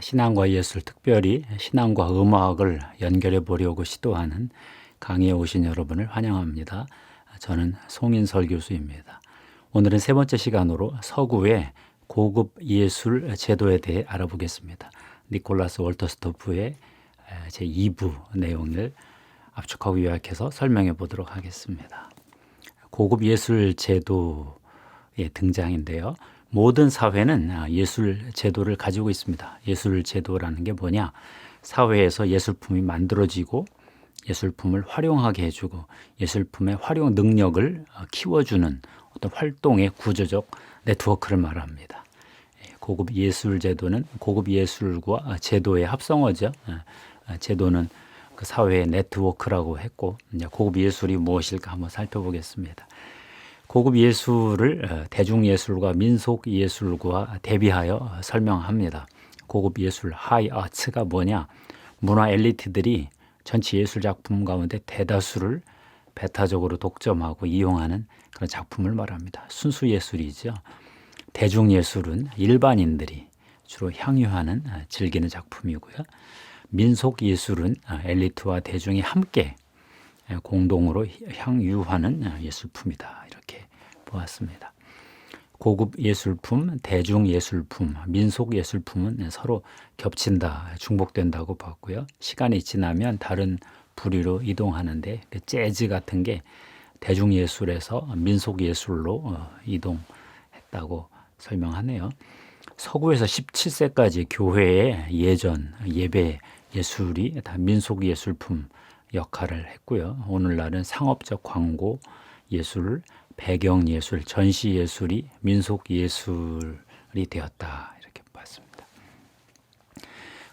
신앙과 예술, 특별히 신앙과 음악을 연결해 보려고 시도하는 강의에 오신 여러분을 환영합니다. 저는 송인설 교수입니다. 오늘은 세 번째 시간으로 서구의 고급 예술 제도에 대해 알아보겠습니다. 니콜라스 월터스토프의 제2부 내용을 압축하고 요약해서 설명해 보도록 하겠습니다. 고급 예술 제도의 등장인데요. 모든 사회는 예술 제도를 가지고 있습니다. 예술 제도라는 게 뭐냐? 사회에서 예술품이 만들어지고 예술품을 활용하게 해주고 예술품의 활용 능력을 키워주는 어떤 활동의 구조적 네트워크를 말합니다. 고급 예술 제도는 고급 예술과 제도의 합성어죠. 제도는 그 사회의 네트워크라고 했고, 고급 예술이 무엇일까 한번 살펴보겠습니다. 고급 예술을 대중예술과 민속예술과 대비하여 설명합니다. 고급 예술, 하이 아츠가 뭐냐? 문화 엘리트들이 전체 예술 작품 가운데 대다수를 배타적으로 독점하고 이용하는 그런 작품을 말합니다. 순수 예술이죠. 대중예술은 일반인들이 주로 향유하는, 즐기는 작품이고요. 민속예술은 엘리트와 대중이 함께 공동으로 향유하는 예술품이다. 이렇게 보았습니다. 고급 예술품, 대중 예술품, 민속 예술품은 서로 겹친다, 중복된다고 봤고요. 시간이 지나면 다른 부류로 이동하는데 재즈 같은 게 대중 예술에서 민속 예술로 이동했다고 설명하네요. 서구에서 17세까지 교회의 예전, 예배, 예술이 다 민속 예술품 역할을 했고요. 오늘날은 상업적 광고 예술, 배경 예술, 전시 예술이 민속 예술이 되었다. 이렇게 봤습니다.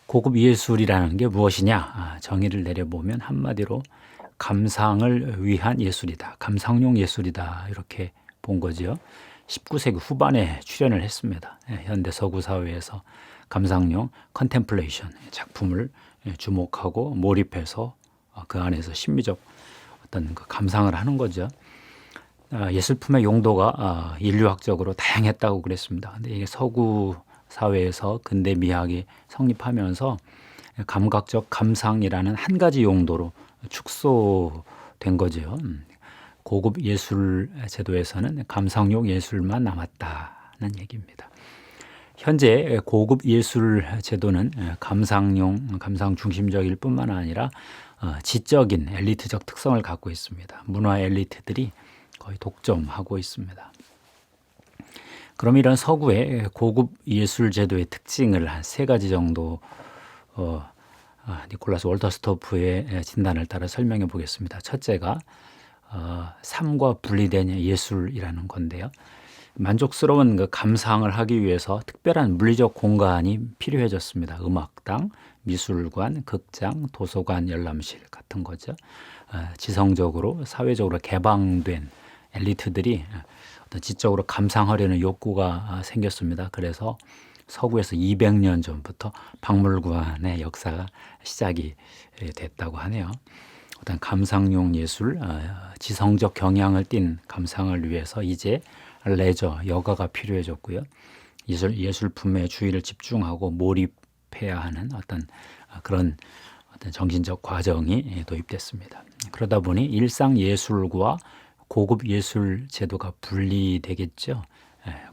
고급 예술이라는 게 무엇이냐? 정의를 내려보면 한마디로 감상을 위한 예술이다. 감상용 예술이다. 이렇게 본 거죠. 19세기 후반에 출현을 했습니다. 현대 서구 사회에서 감상용 컨템플레이션 작품을 주목하고 몰입해서 그 안에서 심미적 어떤 그 감상을 하는 거죠. 예술품의 용도가 인류학적으로 다양했다고 그랬습니다. 근데 이게 서구 사회에서 근대 미학이 성립하면서 감각적 감상이라는 한 가지 용도로 축소된 거죠. 고급 예술 제도에서는 감상용 예술만 남았다는 얘기입니다. 현재 고급 예술 제도는 감상용, 감상 중심적일 뿐만 아니라 지적인 엘리트적 특성을 갖고 있습니다. 문화 엘리트들이 거의 독점하고 있습니다. 그럼 이런 서구의 고급 예술 제도의 특징을 한 세 가지 정도 니콜라스 월터스토프의 진단을 따라 설명해 보겠습니다. 첫째가 삶과 분리된 예술이라는 건데요. 만족스러운 그 감상을 하기 위해서 특별한 물리적 공간이 필요해졌습니다. 음악당, 미술관, 극장, 도서관, 열람실 같은 거죠. 지성적으로, 사회적으로 개방된 엘리트들이 어떤 지적으로 감상하려는 욕구가 생겼습니다. 그래서 서구에서 200년 전부터 박물관의 역사가 시작이 됐다고 하네요. 어떤 감상용 예술, 지성적 경향을 띈 감상을 위해서 이제 레저, 여가가 필요해졌고요. 예술품에 주의를 집중하고 몰입해야 하는 어떤 그런 어떤 정신적 과정이 도입됐습니다. 그러다 보니 일상 예술과 고급 예술 제도가 분리되겠죠.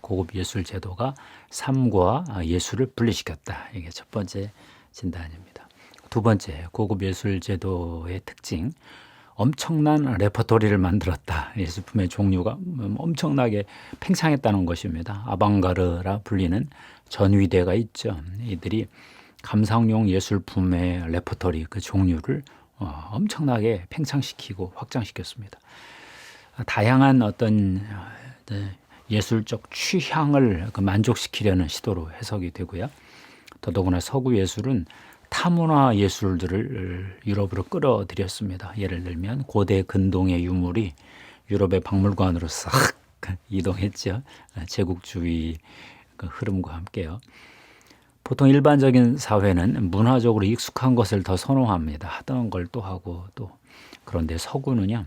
고급 예술 제도가 삶과 예술을 분리시켰다. 이게 첫 번째 진단입니다. 두 번째, 고급 예술 제도의 특징. 엄청난 레퍼토리를 만들었다. 예술품의 종류가 엄청나게 팽창했다는 것입니다. 아방가르라 불리는 전위대가 있죠. 이들이 감상용 예술품의 레퍼토리, 그 종류를 엄청나게 팽창시키고 확장시켰습니다. 다양한 어떤 예술적 취향을 만족시키려는 시도로 해석이 되고요. 더더구나 서구 예술은 타문화 예술들을 유럽으로 끌어들였습니다. 예를 들면 고대 근동의 유물이 유럽의 박물관으로 싹 이동했죠. 제국주의 그 흐름과 함께요. 보통 일반적인 사회는 문화적으로 익숙한 것을 더 선호합니다. 하던 걸 또 하고 또. 그런데 서구는요.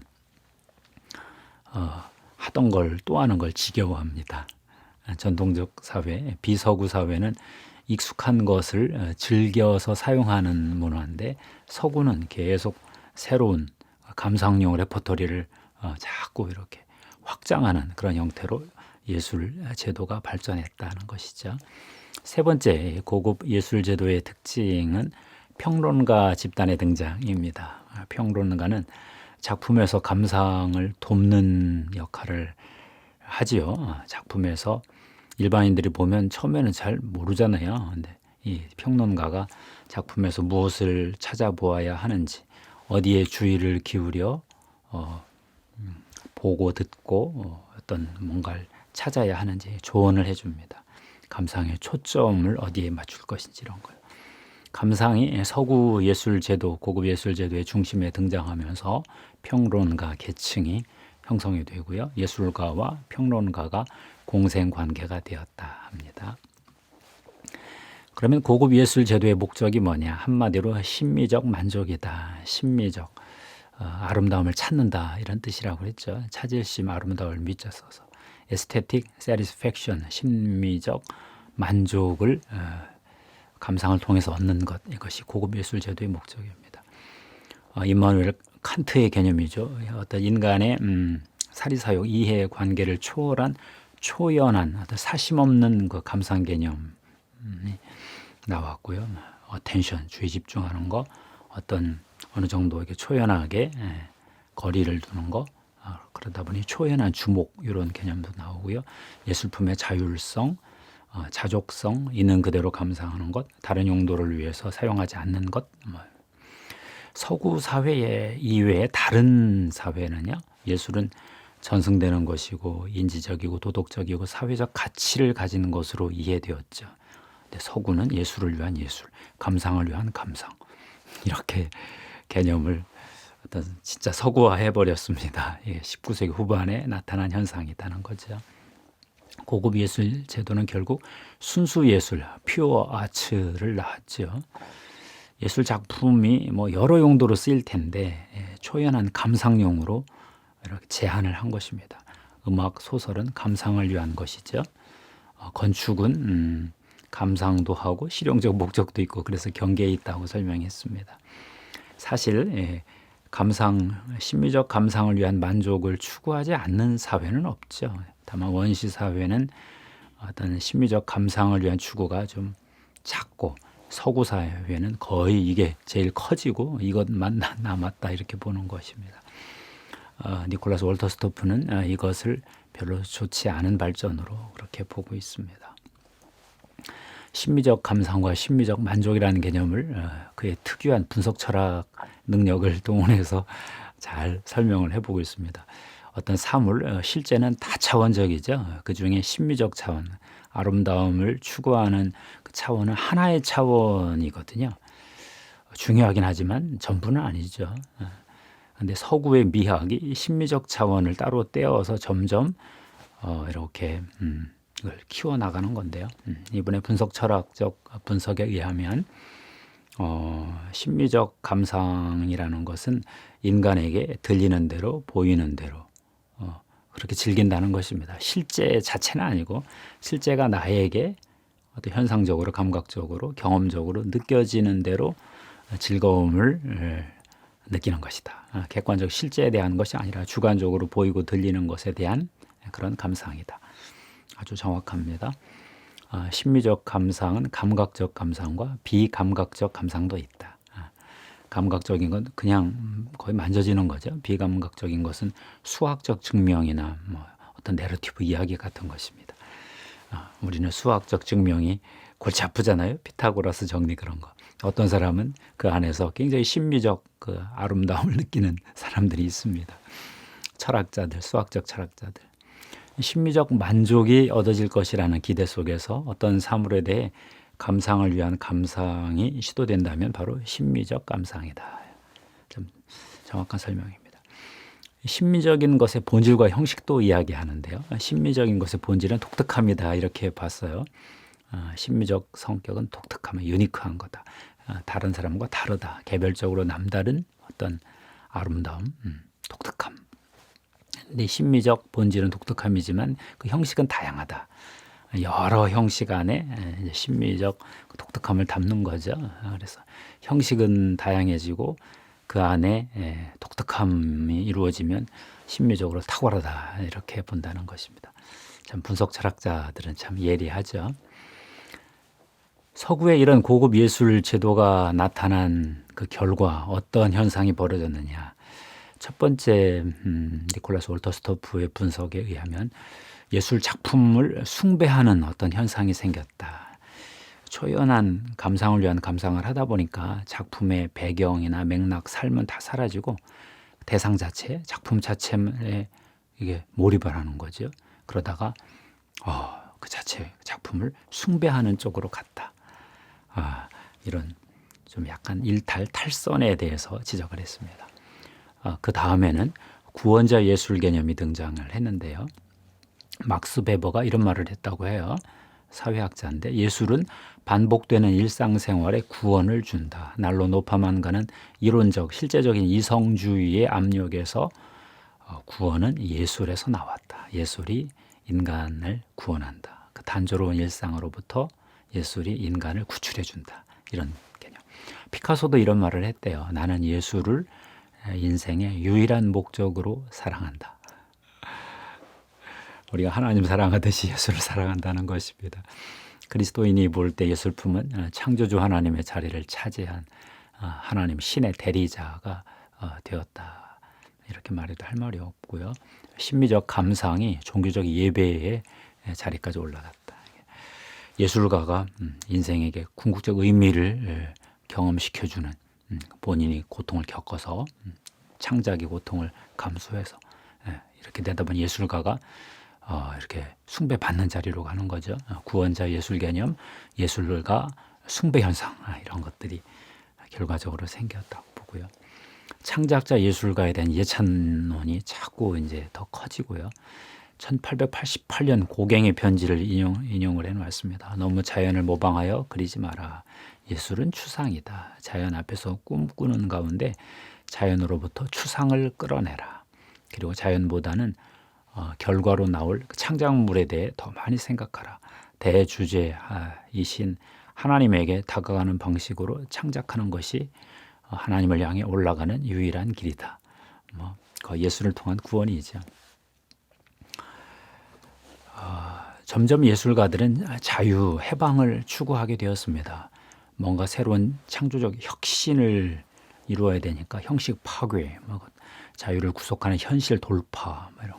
하던 걸 또 하는 걸 지겨워합니다. 전통적 사회, 비서구 사회는 익숙한 것을 즐겨서 사용하는 문화인데 서구는 계속 새로운 감상용 레퍼토리를 자꾸 이렇게 확장하는 그런 형태로 예술 제도가 발전했다는 것이죠. 세 번째 고급 예술 제도의 특징은 평론가 집단의 등장입니다. 평론가는 작품에서 감상을 돕는 역할을 하지요. 작품에서 일반인들이 보면 처음에는 잘 모르잖아요. 근데 이 평론가가 작품에서 무엇을 찾아보아야 하는지, 어디에 주의를 기울여 보고 듣고 어떤 뭔가를 찾아야 하는지 조언을 해줍니다. 감상의 초점을 어디에 맞출 것인지 이런 거요. 감상이 서구 예술 제도, 고급 예술 제도의 중심에 등장하면서 평론가 계층이 형성이 되고요. 예술가와 평론가가 공생 관계가 되었다 합니다. 그러면 고급 예술 제도의 목적이 뭐냐? 한마디로 심미적 만족이다. 심미적 아름다움을 찾는다 이런 뜻이라고 했죠. 찾을심 아름다움을 미자 써서 aesthetic satisfaction 심미적 만족을 감상을 통해서 얻는 것, 이것이 고급 예술 제도의 목적입니다. 임마누엘 칸트의 개념이죠. 어떤 인간의 사리사욕, 이해 관계를 초월한 초연한 어떤 사심 없는 그 감상 개념이 나왔고요. 어텐션, 주의 집중하는 거, 어떤 어느 정도 이렇게 초연하게 거리를 두는 거, 그러다 보니 초연한 주목 이런 개념도 나오고요. 예술품의 자율성, 자족성, 있는 그대로 감상하는 것, 다른 용도를 위해서 사용하지 않는 것. 서구 사회 이외의 다른 사회는요, 예술은 전승되는 것이고 인지적이고 도덕적이고 사회적 가치를 가지는 것으로 이해되었죠. 근데 서구는 예술을 위한 예술, 감상을 위한 감상, 이렇게 개념을 어떤 진짜 서구화해 버렸습니다. 19세기 후반에 나타난 현상이라는 거죠. 고급 예술 제도는 결국 순수 예술, 퓨어 아츠를 낳았죠. 예술 작품이 뭐 여러 용도로 쓰일 텐데 초연한 감상용으로 이렇게 제한을 한 것입니다. 음악, 소설은 감상을 위한 것이죠. 건축은 감상도 하고 실용적 목적도 있고 그래서 경계에 있다고 설명했습니다. 사실 감상, 심미적 감상을 위한 만족을 추구하지 않는 사회는 없죠. 다만 원시 사회는 어떤 심미적 감상을 위한 추구가 좀 작고 서구 사회는 거의 이게 제일 커지고 이것만 남았다 이렇게 보는 것입니다. 니콜라스 월터스토프는 이것을 별로 좋지 않은 발전으로 그렇게 보고 있습니다. 심미적 감상과 심미적 만족이라는 개념을 그의 특유한 분석 철학 능력을 동원해서 잘 설명을 해보고 있습니다. 어떤 사물, 실제는 다차원적이죠. 그중에 심미적 차원, 아름다움을 추구하는 그 차원은 하나의 차원이거든요. 중요하긴 하지만 전부는 아니죠. 근데 서구의 미학이 심미적 차원을 따로 떼어서 점점 이렇게 이걸 키워나가는 건데요. 이번에 분석 철학적 분석에 의하면 심미적 감상이라는 것은 인간에게 들리는 대로 보이는 대로 그렇게 즐긴다는 것입니다. 실제 자체는 아니고 실제가 나에게 어떤 현상적으로 감각적으로 경험적으로 느껴지는 대로 즐거움을 느끼는 것이다. 객관적 실제에 대한 것이 아니라 주관적으로 보이고 들리는 것에 대한 그런 감상이다. 아주 정확합니다. 심미적 감상은 감각적 감상과 비감각적 감상도 있다. 감각적인 건 그냥 거의 만져지는 거죠. 비감각적인 것은 수학적 증명이나 뭐 어떤 내러티브 이야기 같은 것입니다. 우리는 수학적 증명이 골치 아프잖아요. 피타고라스 정리 그런 거. 어떤 사람은 그 안에서 굉장히 심미적 그 아름다움을 느끼는 사람들이 있습니다. 철학자들, 수학적 철학자들. 심미적 만족이 얻어질 것이라는 기대 속에서 어떤 사물에 대해 감상을 위한 감상이 시도된다면 바로 심미적 감상이다. 좀 정확한 설명입니다. 심미적인 것의 본질과 형식도 이야기하는데요. 심미적인 것의 본질은 독특합니다. 이렇게 봤어요. 심미적 성격은 독특하면 유니크한 거다. 다른 사람과 다르다. 개별적으로 남다른 어떤 아름다움, 독특함. 근데 심미적 본질은 독특함이지만 그 형식은 다양하다. 여러 형식 안에 이제 심미적 독특함을 담는 거죠. 그래서 형식은 다양해지고 그 안에 독특함이 이루어지면 심미적으로 탁월하다 이렇게 본다는 것입니다. 참 분석 철학자들은 참 예리하죠. 서구의 이런 고급 예술 제도가 나타난 그 결과 어떤 현상이 벌어졌느냐. 첫 번째 니콜라스 월터스토프의 분석에 의하면 예술 작품을 숭배하는 어떤 현상이 생겼다. 초연한 감상을 위한 감상을 하다 보니까 작품의 배경이나 맥락, 삶은 다 사라지고 대상 자체, 작품 자체에 이게 몰입을 하는 거죠. 그러다가 그 자체 작품을 숭배하는 쪽으로 갔다. 이런 좀 약간 탈선에 대해서 지적을 했습니다. 그 다음에는 구원자 예술 개념이 등장을 했는데요. 막스 베버가 이런 말을 했다고 해요. 사회학자인데 예술은 반복되는 일상생활에 구원을 준다. 날로 높아만 가는 이론적, 실제적인 이성주의의 압력에서 구원은 예술에서 나왔다. 예술이 인간을 구원한다. 그 단조로운 일상으로부터 예술이 인간을 구출해 준다. 이런 개념. 피카소도 이런 말을 했대요. 나는 예술을 인생의 유일한 목적으로 사랑한다. 우리가 하나님 사랑하듯이 예술을 사랑한다는 것입니다. 그리스도인이 볼 때 예술품은 창조주 하나님의 자리를 차지한 하나님 신의 대리자가 되었다. 이렇게 말해도 할 말이 없고요. 심미적 감상이 종교적 예배의 자리까지 올라갔다. 예술가가 인생에게 궁극적 의미를 경험시켜주는 본인이 고통을 겪어서 창작의 고통을 감수해서 이렇게 되다 보니 예술가가 이렇게 숭배받는 자리로 가는 거죠. 구원자 예술 개념, 예술가 숭배 현상 이런 것들이 결과적으로 생겼다고 보고요. 창작자 예술가에 대한 예찬론이 자꾸 이제 더 커지고요. 1888년 고갱의 편지를 인용을 해놓았습니다. 너무 자연을 모방하여 그리지 마라. 예술은 추상이다. 자연 앞에서 꿈꾸는 가운데 자연으로부터 추상을 끌어내라. 그리고 자연보다는 결과로 나올 창작물에 대해 더 많이 생각하라. 대주제이신 하나님에게 다가가는 방식으로 창작하는 것이 하나님을 향해 올라가는 유일한 길이다. 그 예술을 통한 구원이죠. 점점 예술가들은 자유, 해방을 추구하게 되었습니다. 뭔가 새로운 창조적 혁신을 이루어야 되니까 형식 파괴, 자유를 구속하는 현실 돌파, 이런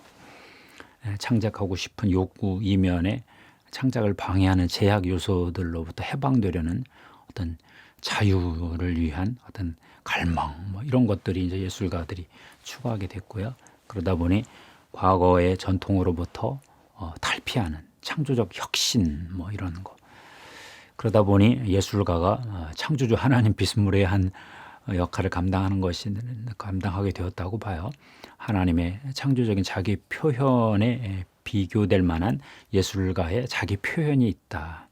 창작하고 싶은 욕구 이면에 창작을 방해하는 제약 요소들로부터 해방되려는 어떤 자유를 위한 어떤 갈망, 이런 것들이 이제 예술가들이 추구하게 됐고요. 그러다 보니 과거의 전통으로부터 탈피하는 창조적 혁신 이런 거. 그러다 보니 예술가가 창조주 하나님 비스무리한 역할을 감당하게 되었다고 봐요. 하나님의 창조적인 자기 표현에 비교될 만한 예술가의 자기 표현이 있다.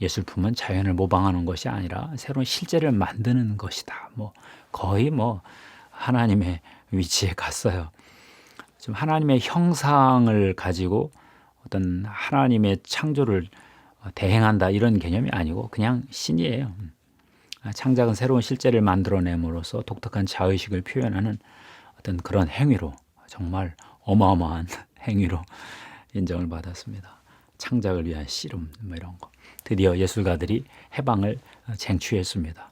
예술품은 자연을 모방하는 것이 아니라 새로운 실제를 만드는 것이다. 거의 하나님의 위치에 갔어요. 좀 하나님의 형상을 가지고 어떤 하나님의 창조를 대행한다 이런 개념이 아니고 그냥 신이에요. 창작은 새로운 실제를 만들어냄으로써 독특한 자의식을 표현하는 어떤 그런 행위로 정말 어마어마한 행위로 인정을 받았습니다. 창작을 위한 씨름 이런 거. 드디어 예술가들이 해방을 쟁취했습니다.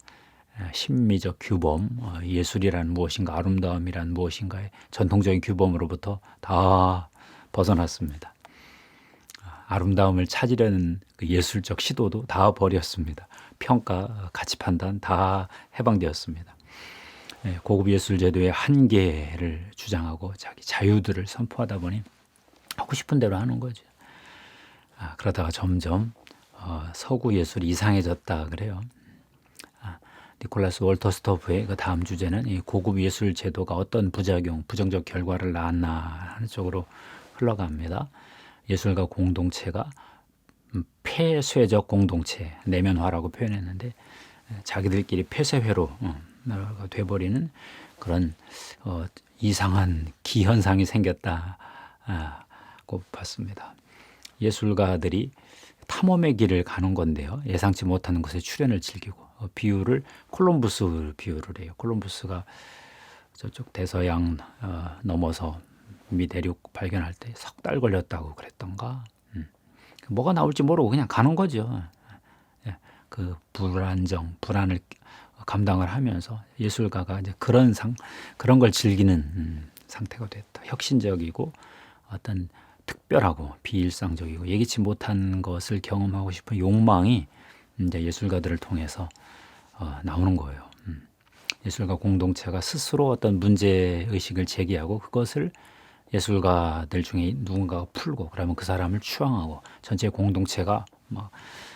심미적 규범, 예술이란 무엇인가, 아름다움이란 무엇인가의 전통적인 규범으로부터 다 벗어났습니다. 아름다움을 찾으려는 그 예술적 시도도 다 버렸습니다. 평가, 가치 판단 다 해방되었습니다. 고급 예술 제도의 한계를 주장하고 자기 자유들을 선포하다 보니 하고 싶은 대로 하는 거죠. 그러다가 점점 서구 예술이 이상해졌다 그래요. 니콜라스 월터스토프의 그 다음 주제는 이 고급 예술 제도가 어떤 부정적 결과를 낳았나 하는 쪽으로 흘러갑니다. 예술가 공동체가 폐쇄적 공동체, 내면화라고 표현했는데 자기들끼리 폐쇄회로 돼버리는 그런 이상한 기현상이 생겼다고 봤습니다. 예술가들이 탐험의 길을 가는 건데요. 예상치 못하는 곳에 출현을 즐기고 비유를 콜럼부스 비유를 해요. 콜럼부스가 저쪽 대서양 넘어서 미 대륙 발견할 때 석 달 걸렸다고 그랬던가. 뭐가 나올지 모르고 그냥 가는 거죠. 예, 그 불안을 감당을 하면서 예술가가 이제 그런 걸 즐기는 상태가 됐다. 혁신적이고 어떤 특별하고 비일상적이고 예기치 못한 것을 경험하고 싶은 욕망이 이제 예술가들을 통해서 나오는 거예요. 예술가 공동체가 스스로 어떤 문제 의식을 제기하고 그것을 예술가들 중에 누군가가 풀고 그러면 그 사람을 추앙하고 전체 공동체가 막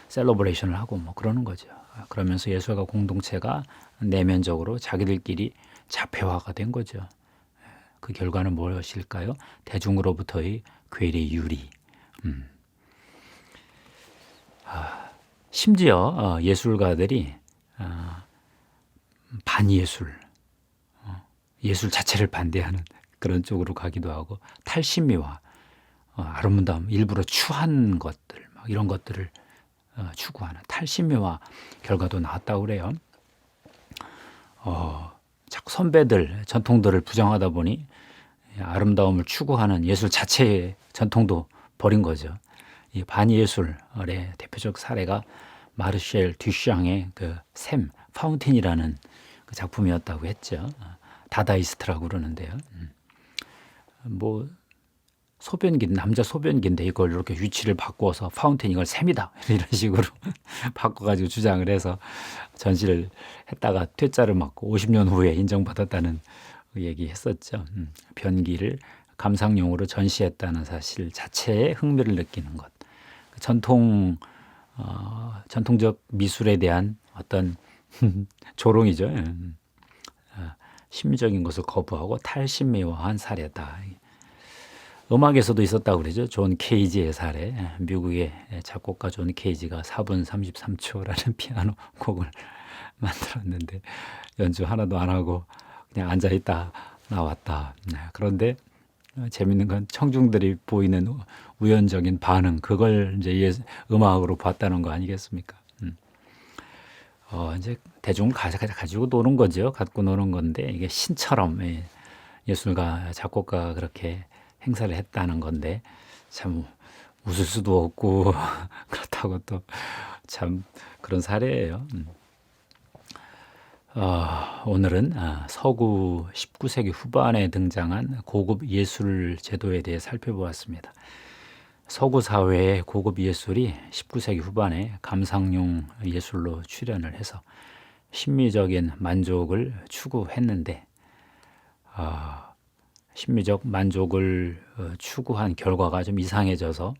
셀러브레이션을 하고 뭐 그러는 거죠. 그러면서 예술가 공동체가 내면적으로 자기들끼리 자폐화가 된 거죠. 그 결과는 무엇일까요? 대중으로부터의 괴리 유리. 심지어 예술가들이 반예술, 예술 자체를 반대하는 그런 쪽으로 가기도 하고 탈신미와 아름다움, 일부러 추한 것들, 막 이런 것들을 추구하는 탈신미와 결과도 나왔다고 그래요. 자꾸 선배들, 전통들을 부정하다 보니 아름다움을 추구하는 예술 자체의 전통도 버린 거죠. 이 반예술의 대표적 사례가 마르셀 듀샹의 그 샘, 파운틴이라는 그 작품이었다고 했죠. 다다이스트라고 그러는데요. 뭐 소변기, 남자 소변기인데 이걸 이렇게 위치를 바꾸어서 파운틴 이걸 샘이다 이런 식으로 바꿔가지고 주장을 해서 전시를 했다가 퇴짜를 맞고 50년 후에 인정받았다는 얘기했었죠. 변기를 감상용으로 전시했다는 사실 자체에 흥미를 느끼는 것, 전통적 미술에 대한 어떤 조롱이죠. 심미적인 것을 거부하고 탈신미화한 사례다. 음악에서도 있었다고 그러죠. 존 케이지의 사례. 미국의 작곡가 존 케이지가 4분 33초라는 피아노 곡을 만들었는데 연주 하나도 안 하고 그냥 앉아있다 나왔다. 그런데 재밌는 건 청중들이 보이는 우연적인 반응, 그걸 이제 음악으로 봤다는 거 아니겠습니까? 이제 대중을 가지고 노는 거죠. 갖고 노는 건데 이게 신처럼 예술가, 작곡가 그렇게 행사를 했다는 건데 참 웃을 수도 없고 그렇다고 또 참 그런 사례예요. 오늘은 서구 19세기 후반에 등장한 고급 예술 제도에 대해 살펴보았습니다. 서구 사회의 고급 예술이 19세기 후반에 감상용 예술로 출현을 해서 심미적인 만족을 추구했는데 심미적 만족을 추구한 결과가 좀 이상해져서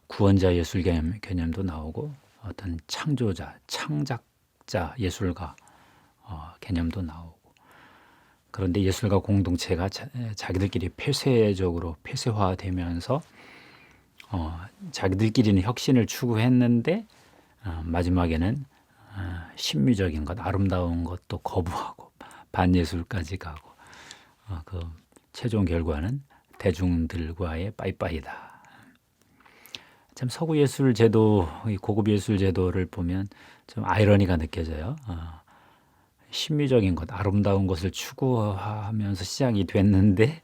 구원자 예술 개념도 나오고 어떤 창조자, 창작자 예술가 개념도 나오고 그런데 예술가 공동체가 자기들끼리 폐쇄화되면서 자기들끼리는 혁신을 추구했는데 마지막에는 심미적인 것, 아름다운 것도 거부하고 반예술까지 가고 그 최종 결과는 대중들과의 빠이빠이다. 참 서구 예술 제도, 고급 예술 제도를 보면 좀 아이러니가 느껴져요. 심미적인 것, 아름다운 것을 추구하면서 시작이 됐는데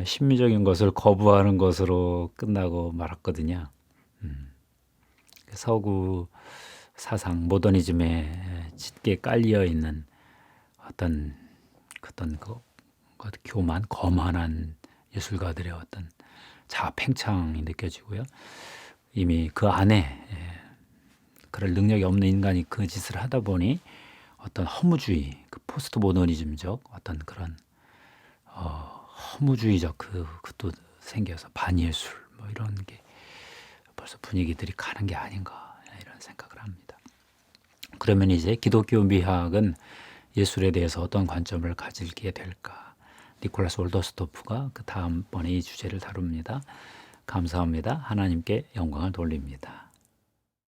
심미적인 것을 거부하는 것으로 끝나고 말았거든요. 서구 사상, 모더니즘에 짙게 깔려 있는 어떤 교만, 거만한 예술가들의 어떤 자아팽창이 느껴지고요. 이미 그 안에 그럴 능력이 없는 인간이 그 짓을 하다 보니 어떤 허무주의, 그 포스트 모더니즘적 어떤 그런 허무주의적 그것도 생겨서 반예술 뭐 이런 게 벌써 분위기들이 가는 게 아닌가 이런 생각을 합니다. 그러면 이제 기독교 미학은 예술에 대해서 어떤 관점을 가지게 될까? 니콜라스 올더스토프가 그 다음번에 이 주제를 다룹니다. 감사합니다. 하나님께 영광을 돌립니다.